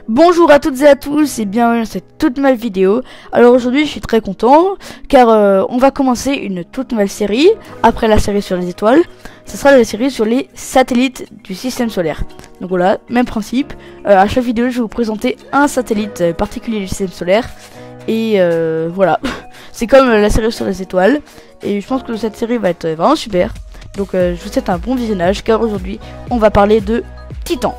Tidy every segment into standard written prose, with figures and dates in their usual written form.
Bonjour à toutes et à tous et bienvenue dans cette toute nouvelle vidéo. Alors aujourd'hui je suis très content car on va commencer une toute nouvelle série. Après la série sur les étoiles, ce sera la série sur les satellites du système solaire. Donc voilà, même principe, à chaque vidéo je vais vous présenter un satellite particulier du système solaire. Et voilà, c'est comme la série sur les étoiles. Et je pense que cette série va être vraiment super. Donc je vous souhaite un bon visionnage car aujourd'hui on va parler de Titan.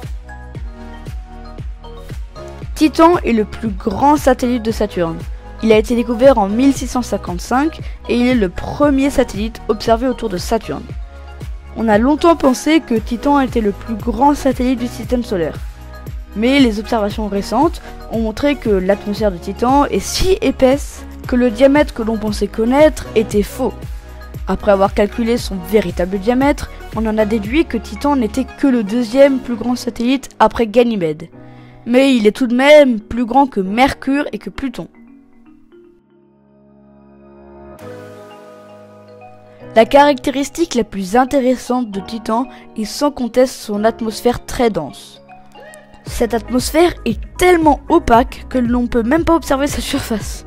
Titan est le plus grand satellite de Saturne. Il a été découvert en 1655 et il est le premier satellite observé autour de Saturne. On a longtemps pensé que Titan était le plus grand satellite du système solaire. Mais les observations récentes ont montré que l'atmosphère de Titan est si épaisse que le diamètre que l'on pensait connaître était faux. Après avoir calculé son véritable diamètre, on en a déduit que Titan n'était que le deuxième plus grand satellite après Ganymède. Mais il est tout de même plus grand que Mercure et que Pluton. La caractéristique la plus intéressante de Titan est sans conteste son atmosphère très dense. Cette atmosphère est tellement opaque que l'on ne peut même pas observer sa surface.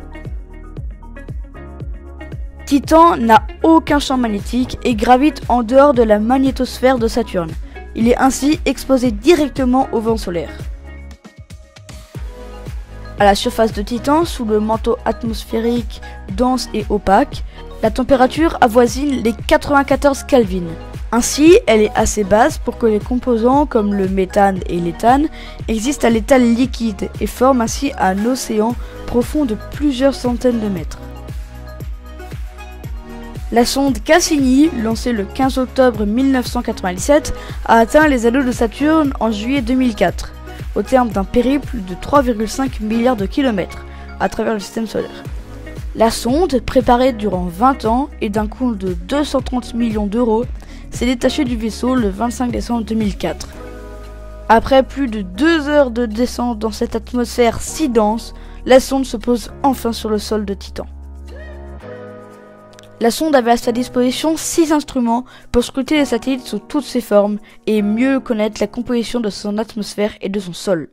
Titan n'a aucun champ magnétique et gravite en dehors de la magnétosphère de Saturne. Il est ainsi exposé directement au vent solaire. À la surface de Titan, sous le manteau atmosphérique dense et opaque, la température avoisine les 94 Kelvin. Ainsi, elle est assez basse pour que les composants comme le méthane et l'éthane existent à l'état liquide et forment ainsi un océan profond de plusieurs centaines de mètres. La sonde Cassini, lancée le 15 octobre 1997, a atteint les anneaux de Saturne en juillet 2004. Au terme d'un périple de 3,5 milliards de kilomètres à travers le système solaire. La sonde, préparée durant 20 ans et d'un coût de 230 millions d'euros, s'est détachée du vaisseau le 25 décembre 2004. Après plus de 2 heures de descente dans cette atmosphère si dense, la sonde se pose enfin sur le sol de Titan. La sonde avait à sa disposition 6 instruments pour scruter les satellites sous toutes ses formes et mieux connaître la composition de son atmosphère et de son sol.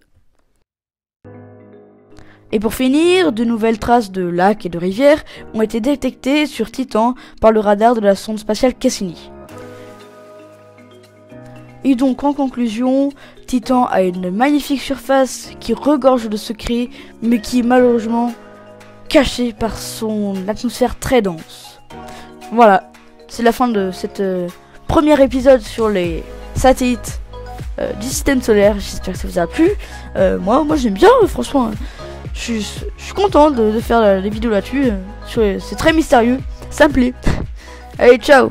Et pour finir, de nouvelles traces de lacs et de rivières ont été détectées sur Titan par le radar de la sonde spatiale Cassini. Et donc en conclusion, Titan a une magnifique surface qui regorge de secrets mais qui est malheureusement cachée par son atmosphère très dense. Voilà, c'est la fin de cette premier épisode sur les satellites du système solaire. J'espère que ça vous a plu. Moi j'aime bien, franchement. Je suis content de faire les vidéos là-dessus. C'est très mystérieux, ça me plaît. Allez, ciao!